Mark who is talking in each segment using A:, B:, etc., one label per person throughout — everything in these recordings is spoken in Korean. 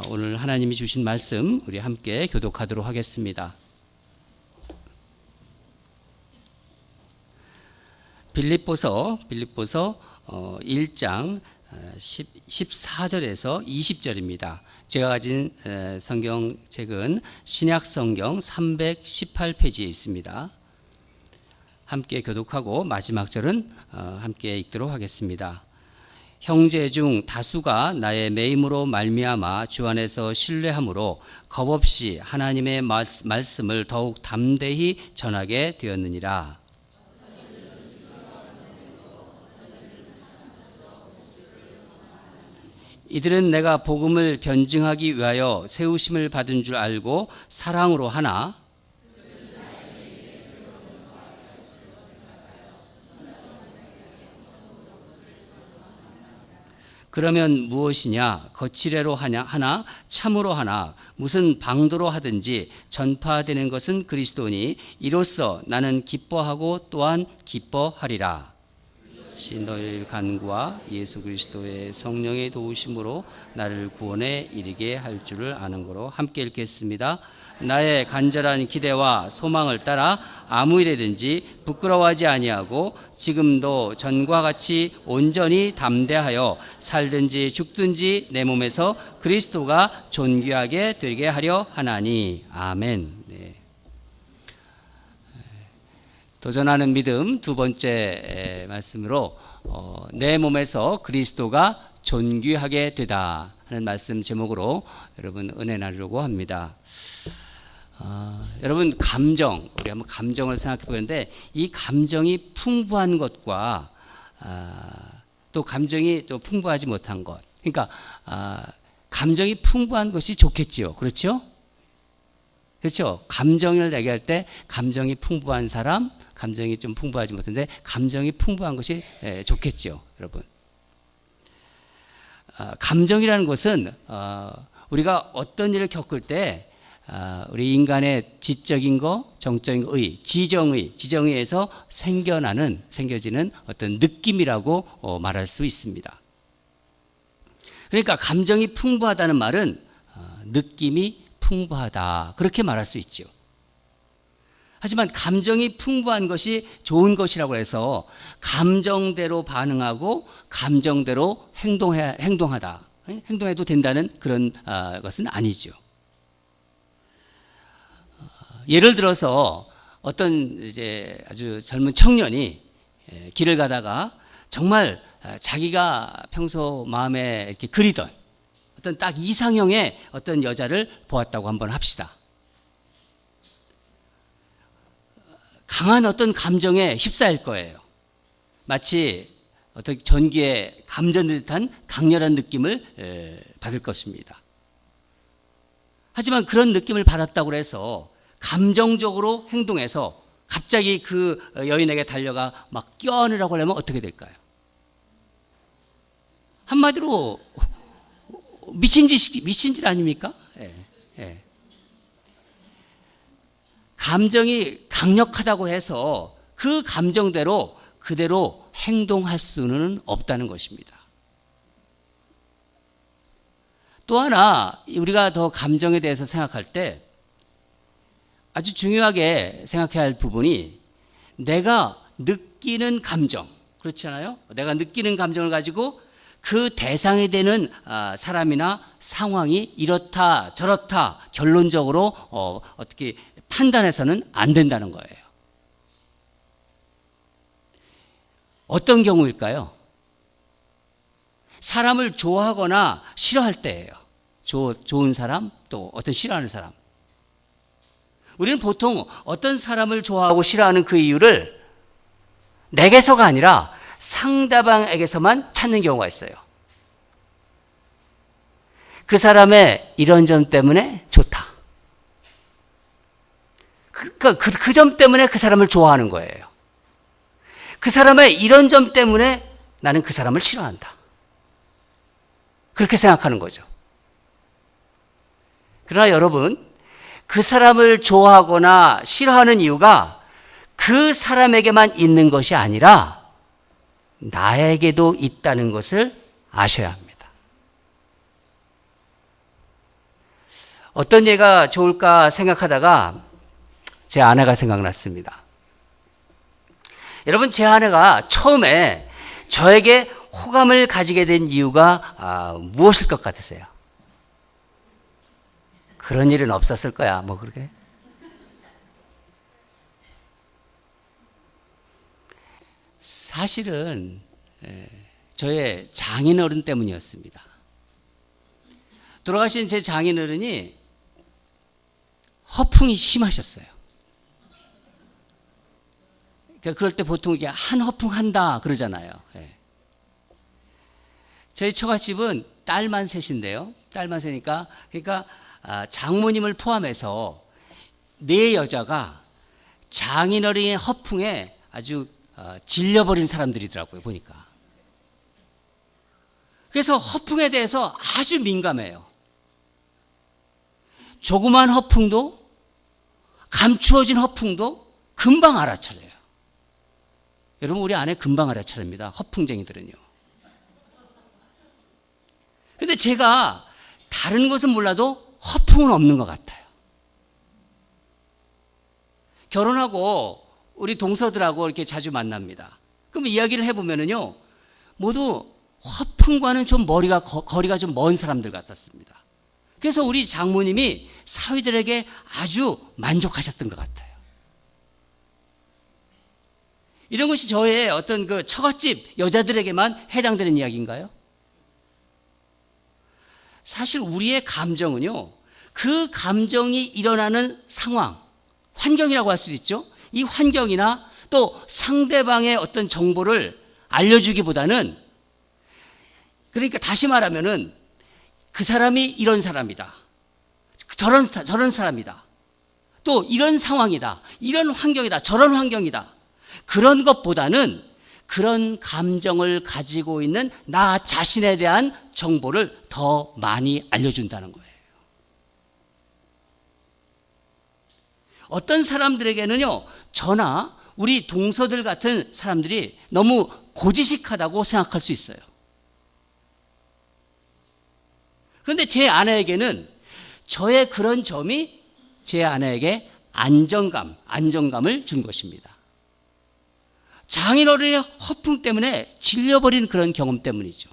A: 오늘 하나님이 주신 말씀 우리 함께 교독하도록 하겠습니다. 빌립보서 1장 14절에서 20절입니다. 제가 가진 성경책은 신약성경 318페이지에 있습니다. 함께 교독하고 마지막 절은 함께 읽도록 하겠습니다. 형제 중 다수가 나의 매임으로 말미암아 주 안에서 신뢰함으로 겁없이 하나님의 말씀을 더욱 담대히 전하게 되었느니라. 이들은 내가 복음을 변증하기 위하여 세우심을 받은 줄 알고 사랑으로 하나 그러면 무엇이냐? 거칠애로 하나 참으로 하나 무슨 방도로 하든지 전파되는 것은 그리스도니 이로써 나는 기뻐하고 또한 기뻐하리라. 너희를 간구와 예수 그리스도의 성령의 도우심으로 나를 구원에 이르게 할 줄을 아는 거로 함께 읽겠습니다. 나의 간절한 기대와 소망을 따라 아무 일에든지 부끄러워하지 아니하고 지금도 전과 같이 온전히 담대하여 살든지 죽든지 내 몸에서 그리스도가 존귀하게 되게 하려 하나니. 아멘. 네. 도전하는 믿음 두 번째 말씀으로 내 몸에서 그리스도가 존귀하게 되다 하는 말씀 제목으로 여러분 은혜 나누려고 합니다. 여러분 감정, 우리 한번 감정을 생각해 보는데 이 감정이 풍부한 것과 또 감정이 또 풍부하지 못한 것, 그러니까 감정이 풍부한 것이 좋겠지요. 그렇죠? 그렇죠? 감정을 얘기할 때 감정이 풍부한 사람, 감정이 좀 풍부하지 못한데 감정이 풍부한 것이 좋겠죠, 여러분. 감정이라는 것은 우리가 어떤 일을 겪을 때 우리 인간의 지적인 거, 정적인 의, 지정의에서 생겨지는 어떤 느낌이라고 말할 수 있습니다. 그러니까 감정이 풍부하다는 말은 느낌이 풍부하다, 그렇게 말할 수 있죠. 하지만 감정이 풍부한 것이 좋은 것이라고 해서 감정대로 반응하고 감정대로 행동해도 된다는 그런 것은 아니죠. 예를 들어서 어떤 이제 아주 젊은 청년이 길을 가다가 정말 자기가 평소 마음에 이렇게 그리던 어떤 딱 이상형의 어떤 여자를 보았다고 한번 합시다. 강한 어떤 감정에 휩싸일 거예요. 마치 어떤 전기에 감전된 듯한 강렬한 느낌을 받을 것입니다. 하지만 그런 느낌을 받았다고 해서 감정적으로 행동해서 갑자기 그 여인에게 달려가 막 껴안으라고 하려면 어떻게 될까요? 한마디로 미친 짓 아닙니까? 예. 감정이 강력하다고 해서 그 감정대로 그대로 행동할 수는 없다는 것입니다. 또 하나 우리가 더 감정에 대해서 생각할 때 아주 중요하게 생각해야 할 부분이 내가 느끼는 감정, 그렇지 않아요? 내가 느끼는 감정을 가지고 그 대상이 되는 사람이나 상황이 이렇다 저렇다 결론적으로 어떻게 판단해서는 안 된다는 거예요. 어떤 경우일까요? 사람을 좋아하거나 싫어할 때예요. 좋은 사람, 또 어떤 싫어하는 사람. 우리는 보통 어떤 사람을 좋아하고 싫어하는 그 이유를 내게서가 아니라 상대방에게서만 찾는 경우가 있어요. 그 사람의 이런 점 때문에 좋다. 그 점 때문에 그 사람을 좋아하는 거예요. 그 사람의 이런 점 때문에 나는 그 사람을 싫어한다. 그렇게 생각하는 거죠. 그러나 여러분, 그 사람을 좋아하거나 싫어하는 이유가 그 사람에게만 있는 것이 아니라 나에게도 있다는 것을 아셔야 합니다. 어떤 예가 좋을까 생각하다가 제 아내가 생각났습니다. 여러분, 제 아내가 처음에 저에게 호감을 가지게 된 이유가 무엇일 것 같으세요? 그런 일은 없었을 거야, 뭐 그렇게. 사실은 저의 장인어른 때문이었습니다. 돌아가신 제 장인어른이 허풍이 심하셨어요. 그러니까 그럴 때 보통 이게 한 허풍 한다 그러잖아요. 저희 처갓집은 딸만 셋인데요. 딸만 셋이니까 그러니까 장모님을 포함해서 네 여자가 장인어른의 허풍에 아주 질려버린 사람들이더라고요, 보니까. 그래서 허풍에 대해서 아주 민감해요. 조그만 허풍도, 감추어진 허풍도 금방 알아차려요. 여러분, 우리 아내 금방 알아차립니다, 허풍쟁이들은요. 근데 제가 다른 것은 몰라도 허풍은 없는 것 같아요. 결혼하고 우리 동서들하고 이렇게 자주 만납니다. 그럼 이야기를 해보면은요, 모두 허풍과는 좀 거리가 좀 먼 사람들 같았습니다. 그래서 우리 장모님이 사위들에게 아주 만족하셨던 것 같아요. 이런 것이 저의 어떤 그 처갓집 여자들에게만 해당되는 이야기인가요? 사실 우리의 감정은요, 그 감정이 일어나는 상황, 환경이라고 할 수도 있죠. 이 환경이나 또 상대방의 어떤 정보를 알려주기보다는, 그러니까 다시 말하면은 그 사람이 이런 사람이다, 저런 사람이다, 또 이런 상황이다, 이런 환경이다, 저런 환경이다, 그런 것보다는 그런 감정을 가지고 있는 나 자신에 대한 정보를 더 많이 알려준다는 거예요. 어떤 사람들에게는요, 저나 우리 동서들 같은 사람들이 너무 고지식하다고 생각할 수 있어요. 그런데 제 아내에게는 저의 그런 점이 제 아내에게 안정감을 준 것입니다. 장인어른의 허풍 때문에 질려버린 그런 경험 때문이죠.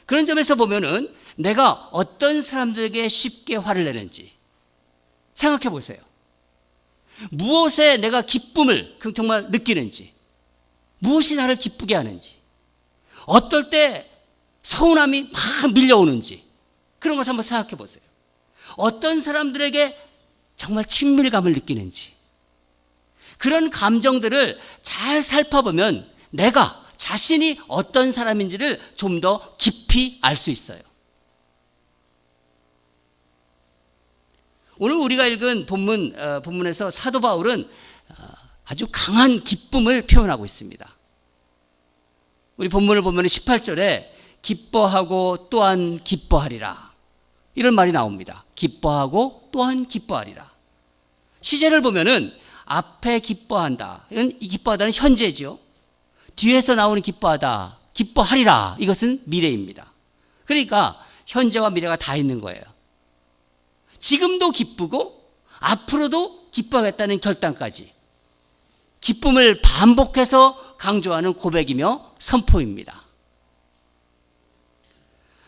A: 그런 점에서 보면은 내가 어떤 사람들에게 쉽게 화를 내는지 생각해 보세요. 무엇에 내가 기쁨을 정말 느끼는지, 무엇이 나를 기쁘게 하는지, 어떨 때 서운함이 막 밀려오는지, 그런 것을 한번 생각해 보세요. 어떤 사람들에게 정말 친밀감을 느끼는지, 그런 감정들을 잘 살펴보면 내가 자신이 어떤 사람인지를 좀 더 깊이 알 수 있어요. 오늘 우리가 읽은 본문에서 사도 바울은 아주 강한 기쁨을 표현하고 있습니다. 우리 본문을 보면 18절에 기뻐하고 또한 기뻐하리라, 이런 말이 나옵니다. 기뻐하고 또한 기뻐하리라. 시제를 보면은 앞에 기뻐한다는, 이 기뻐하다는 현재지요. 뒤에서 나오는 기뻐하리라, 이것은 미래입니다. 그러니까 현재와 미래가 다 있는 거예요. 지금도 기쁘고 앞으로도 기뻐하겠다는 결단까지, 기쁨을 반복해서 강조하는 고백이며 선포입니다.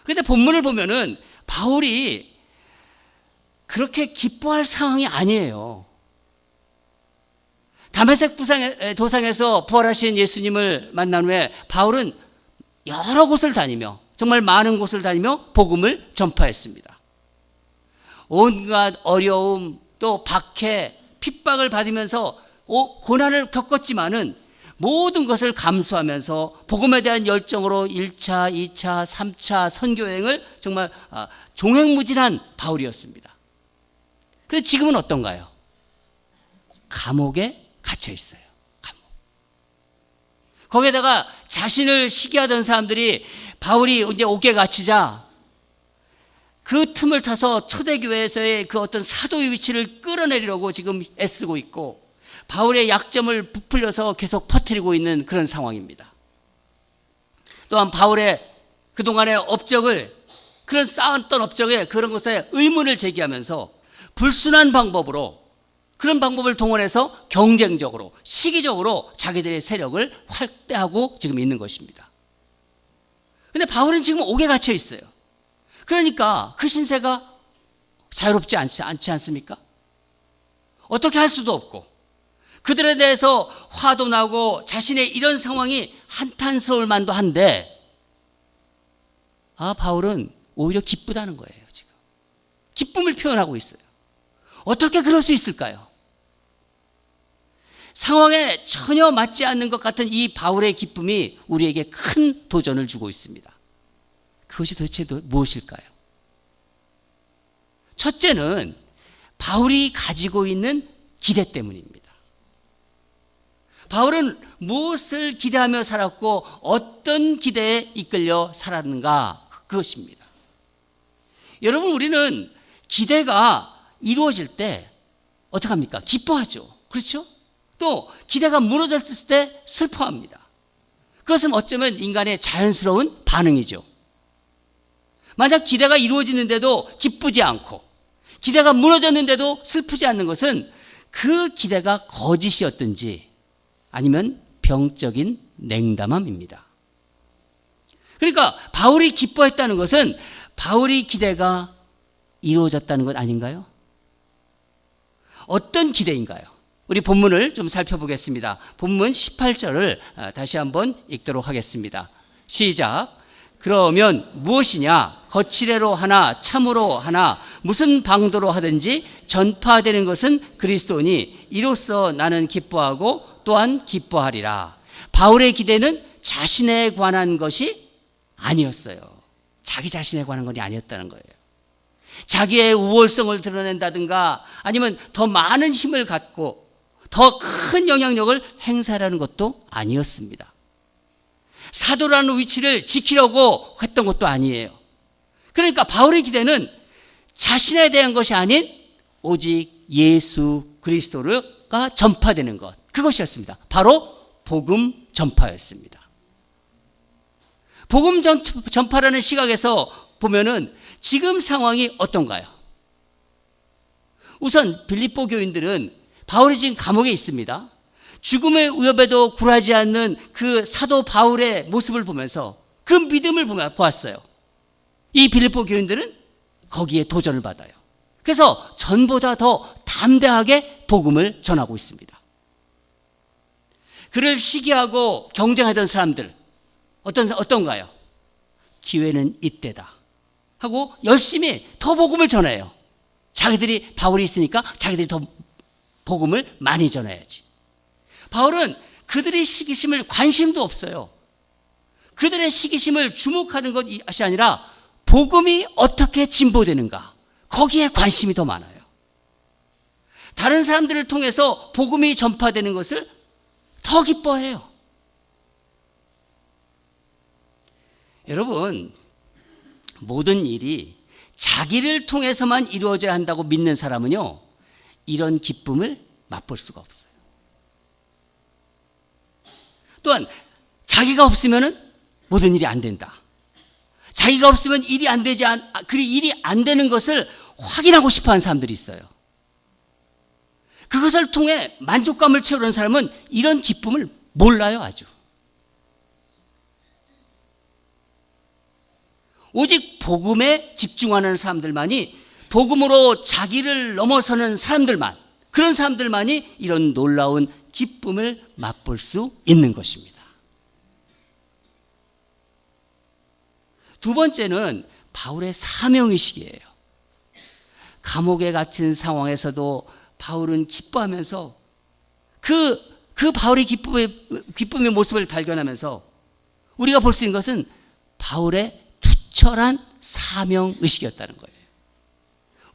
A: 그런데 본문을 보면은 바울이 그렇게 기뻐할 상황이 아니에요. 다메섹 도상에서 부활하신 예수님을 만난 후에 바울은 여러 곳을 다니며, 정말 많은 곳을 다니며 복음을 전파했습니다. 온갖 어려움, 또 박해, 핍박을 받으면서 고난을 겪었지만은 모든 것을 감수하면서 복음에 대한 열정으로 1차, 2차, 3차 선교여행을 정말 종횡무진한 바울이었습니다. 그런데 지금은 어떤가요? 감옥에 갇혀 있어요. 감옥. 거기에다가 자신을 시기하던 사람들이 바울이 이제 옥에 갇히자 그 틈을 타서 초대교회에서의 그 어떤 사도의 위치를 끌어내리려고 지금 애쓰고 있고, 바울의 약점을 부풀려서 계속 퍼뜨리고 있는 그런 상황입니다. 또한 바울의 그동안의 업적을 그런 쌓았던 업적에 그런 것에 의문을 제기하면서 불순한 방법으로 그런 방법을 동원해서 경쟁적으로 시기적으로 자기들의 세력을 확대하고 지금 있는 것입니다. 그런데 바울은 지금 옥에 갇혀 있어요. 그러니까 그 신세가 자유롭지 않지 않습니까? 어떻게 할 수도 없고 그들에 대해서 화도 나고 자신의 이런 상황이 한탄스러울 만도 한데 바울은 오히려 기쁘다는 거예요. 지금 기쁨을 표현하고 있어요. 어떻게 그럴 수 있을까요? 상황에 전혀 맞지 않는 것 같은 이 바울의 기쁨이 우리에게 큰 도전을 주고 있습니다. 그것이 도대체 무엇일까요? 첫째는 바울이 가지고 있는 기대 때문입니다. 바울은 무엇을 기대하며 살았고 어떤 기대에 이끌려 살았는가, 그것입니다. 여러분, 우리는 기대가 이루어질 때 어떻게 합니까? 기뻐하죠. 그렇죠? 또 기대가 무너졌을 때 슬퍼합니다. 그것은 어쩌면 인간의 자연스러운 반응이죠. 만약 기대가 이루어지는데도 기쁘지 않고 기대가 무너졌는데도 슬프지 않는 것은 그 기대가 거짓이었든지 아니면 병적인 냉담함입니다. 그러니까 바울이 기뻐했다는 것은 바울의 기대가 이루어졌다는 것 아닌가요? 어떤 기대인가요? 우리 본문을 좀 살펴보겠습니다. 본문 18절을 다시 한번 읽도록 하겠습니다. 시작. 그러면 무엇이냐? 거칠애로 하나 참으로 하나 무슨 방도로 하든지 전파되는 것은 그리스도니 이로써 나는 기뻐하고 또한 기뻐하리라. 바울의 기대는 자신에 관한 것이 아니었어요. 자기 자신에 관한 것이 아니었다는 거예요. 자기의 우월성을 드러낸다든가 아니면 더 많은 힘을 갖고 더 큰 영향력을 행사하려는 것도 아니었습니다. 사도라는 위치를 지키려고 했던 것도 아니에요. 그러니까 바울의 기대는 자신에 대한 것이 아닌 오직 예수 그리스도가 전파되는 것, 그것이었습니다. 바로 복음 전파였습니다. 복음 전파라는 시각에서 보면은 지금 상황이 어떤가요? 우선 빌립보 교인들은 바울이 지금 감옥에 있습니다. 죽음의 위협에도 굴하지 않는 그 사도 바울의 모습을 보면서 그 믿음을 보았어요. 이 빌립보 교인들은 거기에 도전을 받아요. 그래서 전보다 더 담대하게 복음을 전하고 있습니다. 그를 시기하고 경쟁하던 사람들 어떤가요? 기회는 이때다 하고 열심히 더 복음을 전해요. 자기들이 바울이 있으니까 자기들이 더 복음을 많이 전해야지. 바울은 그들의 시기심을 관심도 없어요. 그들의 시기심을 주목하는 것이 아니라 복음이 어떻게 진보되는가, 거기에 관심이 더 많아요. 다른 사람들을 통해서 복음이 전파되는 것을 더 기뻐해요. 여러분, 모든 일이 자기를 통해서만 이루어져야 한다고 믿는 사람은요, 이런 기쁨을 맛볼 수가 없어요. 또한 자기가 없으면 모든 일이 안 된다. 자기가 없으면 일이 안 되지 일이 안 되는 것을 확인하고 싶어하는 사람들이 있어요. 그것을 통해 만족감을 채우는 사람은 이런 기쁨을 몰라요, 아주. 오직 복음에 집중하는 사람들만이, 복음으로 자기를 넘어서는 사람들만, 그런 사람들만이 이런 놀라운 기쁨을 맛볼 수 있는 것입니다. 두 번째는 바울의 사명의식이에요. 감옥에 갇힌 상황에서도 바울은 기뻐하면서 그 바울의 기쁨의 모습을 발견하면서 우리가 볼 수 있는 것은 바울의 투철한 사명의식이었다는 거예요.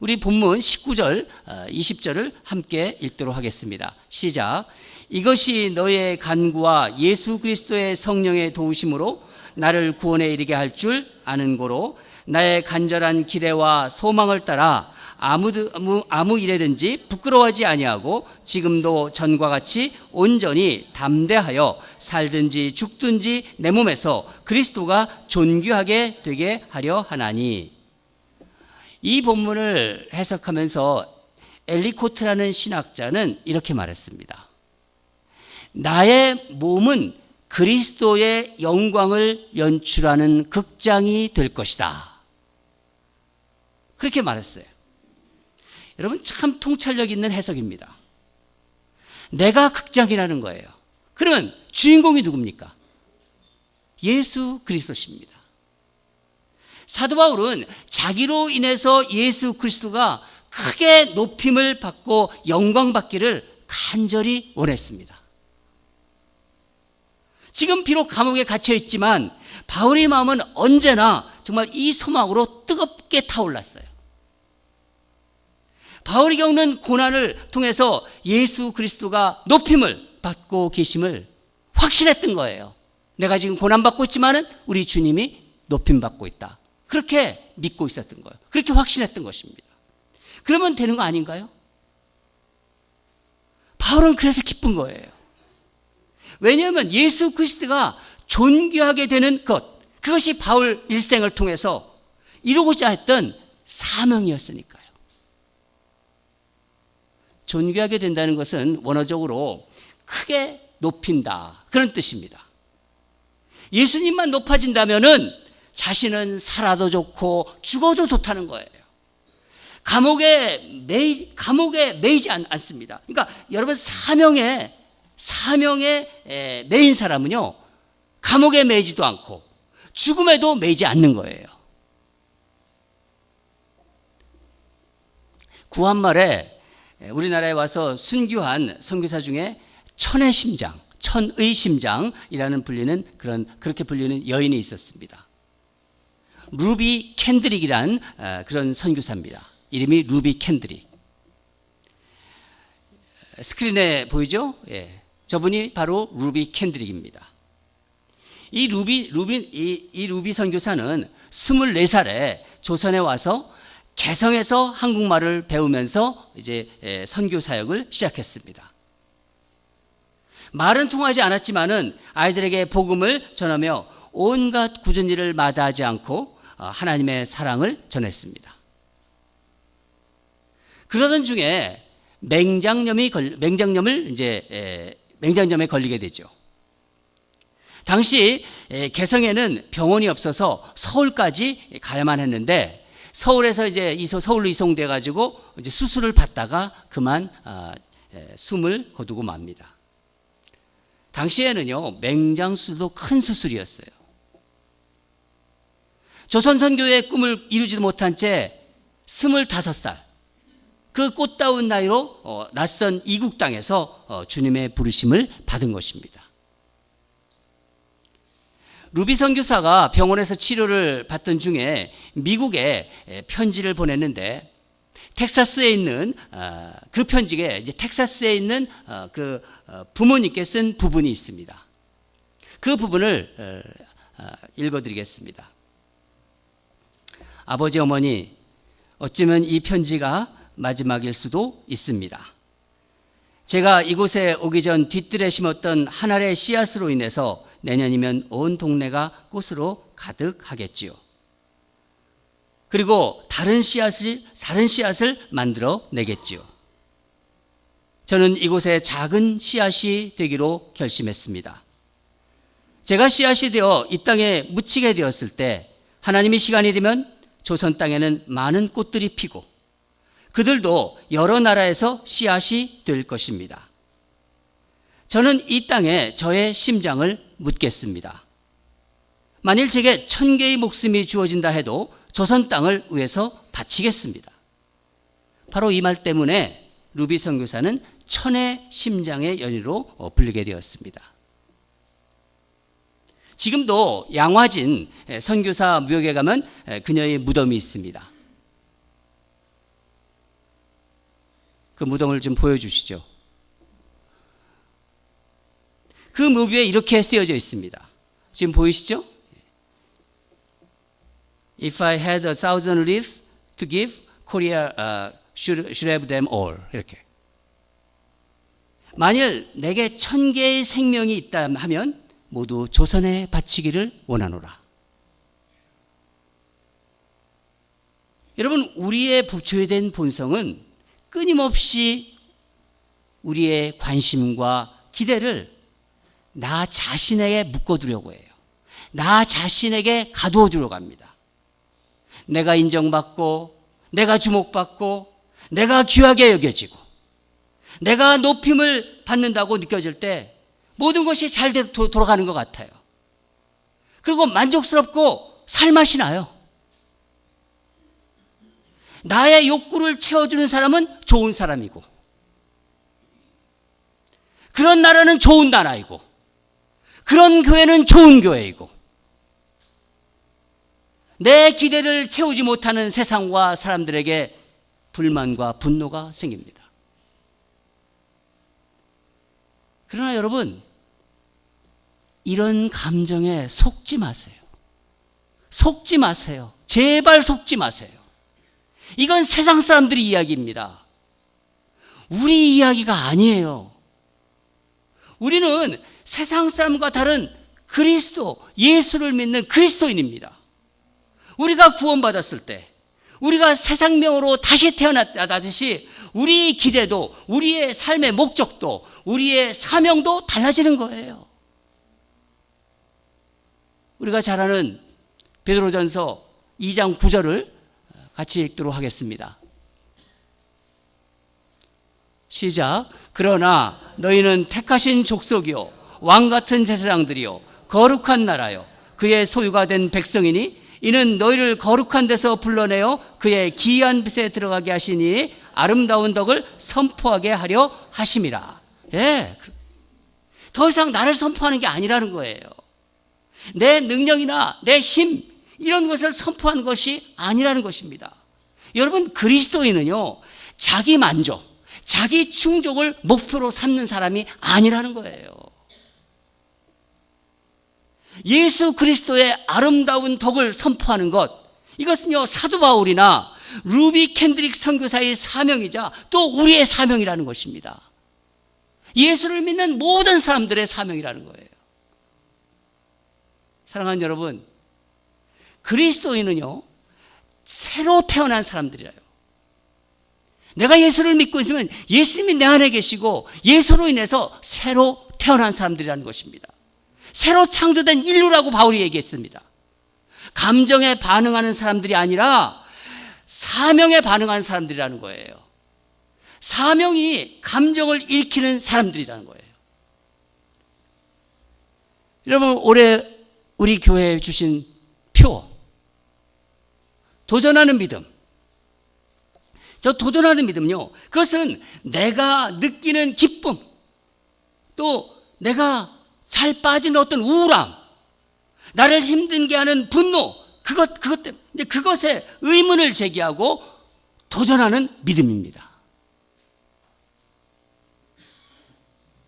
A: 우리 본문 19절, 20절을 함께 읽도록 하겠습니다. 시작. 이것이 너의 간구와 예수 그리스도의 성령의 도우심으로 나를 구원에 이르게 할 줄 아는 고로 나의 간절한 기대와 소망을 따라 아무 일에든지 부끄러워하지 아니하고 지금도 전과 같이 온전히 담대하여 살든지 죽든지 내 몸에서 그리스도가 존귀하게 되게 하려 하나니. 이 본문을 해석하면서 엘리코트라는 신학자는 이렇게 말했습니다. 나의 몸은 그리스도의 영광을 연출하는 극장이 될 것이다. 그렇게 말했어요. 여러분, 참 통찰력 있는 해석입니다. 내가 극장이라는 거예요. 그러면 주인공이 누굽니까? 예수 그리스도십니다. 사도 바울은 자기로 인해서 예수 그리스도가 크게 높임을 받고 영광받기를 간절히 원했습니다. 지금 비록 감옥에 갇혀 있지만 바울의 마음은 언제나 정말 이 소망으로 뜨겁게 타올랐어요. 바울이 겪는 고난을 통해서 예수 그리스도가 높임을 받고 계심을 확신했던 거예요. 내가 지금 고난받고 있지만은 우리 주님이 높임받고 있다. 그렇게 믿고 있었던 거예요. 그렇게 확신했던 것입니다. 그러면 되는 거 아닌가요? 바울은 그래서 기쁜 거예요. 왜냐하면 예수 그리스도가 존귀하게 되는 것, 그것이 바울 일생을 통해서 이루고자 했던 사명이었으니까요. 존귀하게 된다는 것은 원어적으로 크게 높인다, 그런 뜻입니다. 예수님만 높아진다면은 자신은 살아도 좋고 죽어도 좋다는 거예요. 감옥에 매이지 않습니다. 그러니까 여러분, 사명에 매인 사람은요, 감옥에 매이지도 않고 죽음에도 매이지 않는 거예요. 구한말에 우리나라에 와서 순교한 선교사 중에 천의 심장이라는 그렇게 불리는 여인이 있었습니다. 루비 캔드릭이란 그런 선교사입니다. 이름이 루비 캔드릭. 스크린에 보이죠? 예. 저분이 바로 루비 캔드릭입니다. 이 루비 선교사는 24살에 조선에 와서 개성에서 한국말을 배우면서 이제 선교 사역을 시작했습니다. 말은 통하지 않았지만은 아이들에게 복음을 전하며 온갖 굳은 일을 마다하지 않고 하나님의 사랑을 전했습니다. 그러던 중에 맹장염에 걸리게 되죠. 당시 개성에는 병원이 없어서 서울까지 가야만 했는데, 서울에서 이제 서울로 이송돼 가지고 이제 수술을 받다가 그만 숨을 거두고 맙니다. 당시에는요, 맹장수술도 큰 수술이었어요. 조선 선교의 꿈을 이루지도 못한 채 25살, 그 꽃다운 나이로 낯선 이국 땅에서 주님의 부르심을 받은 것입니다. 루비 선교사가 병원에서 치료를 받던 중에 미국에 편지를 보냈는데, 텍사스에 있는 그 편지에 이제 텍사스에 있는 그 부모님께 쓴 부분이 있습니다. 그 부분을 읽어드리겠습니다. 아버지, 어머니, 어쩌면 이 편지가 마지막일 수도 있습니다. 제가 이곳에 오기 전 뒤뜰에 심었던 한 알의 씨앗으로 인해서 내년이면 온 동네가 꽃으로 가득하겠지요. 그리고 다른 씨앗을 만들어 내겠지요. 저는 이곳에 작은 씨앗이 되기로 결심했습니다. 제가 씨앗이 되어 이 땅에 묻히게 되었을 때 하나님이 시간이 되면 조선 땅에는 많은 꽃들이 피고 그들도 여러 나라에서 씨앗이 될 것입니다. 저는 이 땅에 저의 심장을 묻겠습니다. 만일 제게 1000개의 목숨이 주어진다 해도 조선 땅을 위해서 바치겠습니다. 바로 이 말 때문에 루비 선교사는 천의 심장의 연유로 불리게 되었습니다. 지금도 양화진 선교사 묘역에 가면 그녀의 무덤이 있습니다. 그 무덤을 좀 보여주시죠. 그 묘비에 이렇게 쓰여져 있습니다. 지금 보이시죠? If I had 1,000 leaves to give, Korea should have them all. 이렇게. 만일 내게 1000개의 생명이 있다 하면 모두 조선에 바치기를 원하노라. 여러분, 우리의 죄된 본성은 끊임없이 우리의 관심과 기대를 나 자신에게 묶어두려고 해요. 나 자신에게 가두어두려고 합니다. 내가 인정받고, 내가 주목받고, 내가 귀하게 여겨지고, 내가 높임을 받는다고 느껴질 때 모든 것이 잘 돌아가는 것 같아요. 그리고 만족스럽고 살맛이 나요. 나의 욕구를 채워주는 사람은 좋은 사람이고, 그런 나라는 좋은 나라이고, 그런 교회는 좋은 교회이고, 내 기대를 채우지 못하는 세상과 사람들에게 불만과 분노가 생깁니다. 그러나 여러분, 이런 감정에 속지 마세요. 속지 마세요. 제발 속지 마세요. 이건 세상 사람들의 이야기입니다. 우리 이야기가 아니에요. 우리는 세상 사람과 다른 그리스도, 예수를 믿는 그리스도인입니다. 우리가 구원받았을 때, 우리가 새 생명으로 다시 태어났다듯이 우리 기대도, 우리의 삶의 목적도, 우리의 사명도 달라지는 거예요. 우리가 잘 아는 베드로전서 2장 9절을 같이 읽도록 하겠습니다. 시작. 그러나 너희는 택하신 족속이요 왕 같은 제사장들이요 거룩한 나라요 그의 소유가 된 백성이니 이는 너희를 거룩한 데서 불러내어 그의 기이한 빛에 들어가게 하시니 아름다운 덕을 선포하게 하려 하심이라. 예, 더 이상 나를 선포하는 게 아니라는 거예요. 내 능력이나 내 힘 이런 것을 선포하는 것이 아니라는 것입니다. 여러분, 그리스도인은요 자기 만족, 자기 충족을 목표로 삼는 사람이 아니라는 거예요. 예수 그리스도의 아름다운 덕을 선포하는 것, 이것은요 사도 바울이나 루비 캔드릭 선교사의 사명이자 또 우리의 사명이라는 것입니다. 예수를 믿는 모든 사람들의 사명이라는 거예요. 사랑하는 여러분, 그리스도인은요 새로 태어난 사람들이에요. 내가 예수를 믿고 있으면 예수님이 내 안에 계시고 예수로 인해서 새로 태어난 사람들이라는 것입니다. 새로 창조된 인류라고 바울이 얘기했습니다. 감정에 반응하는 사람들이 아니라 사명에 반응하는 사람들이라는 거예요. 사명이 감정을 읽히는 사람들이라는 거예요. 여러분, 올해 우리 교회에 주신 표, 도전하는 믿음. 저 도전하는 믿음요, 그것은 내가 느끼는 기쁨, 또 내가 잘 빠지는 어떤 우울함, 나를 힘들게 하는 분노, 그것 때문에 그것에 의문을 제기하고 도전하는 믿음입니다.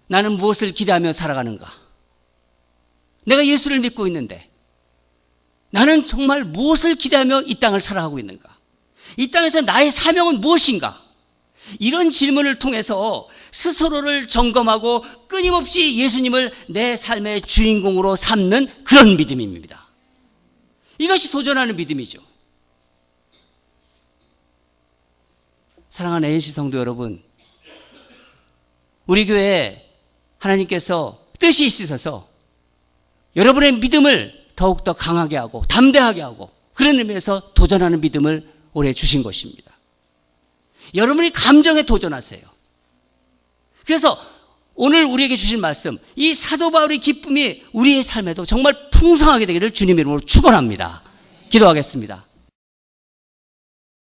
A: 나는 무엇을 기대하며 살아가는가? 내가 예수를 믿고 있는데 나는 정말 무엇을 기대하며 이 땅을 살아가고 있는가? 이 땅에서 나의 사명은 무엇인가? 이런 질문을 통해서 스스로를 점검하고 끊임없이 예수님을 내 삶의 주인공으로 삼는 그런 믿음입니다. 이것이 도전하는 믿음이죠. 사랑하는 ANC 성도 여러분, 우리 교회에 하나님께서 뜻이 있으셔서 여러분의 믿음을 더욱더 강하게 하고 담대하게 하고 그런 의미에서 도전하는 믿음을 올해 주신 것입니다. 여러분이 감정에 도전하세요. 그래서 오늘 우리에게 주신 말씀, 이 사도 바울의 기쁨이 우리의 삶에도 정말 풍성하게 되기를 주님 이름으로 축원합니다. 기도하겠습니다.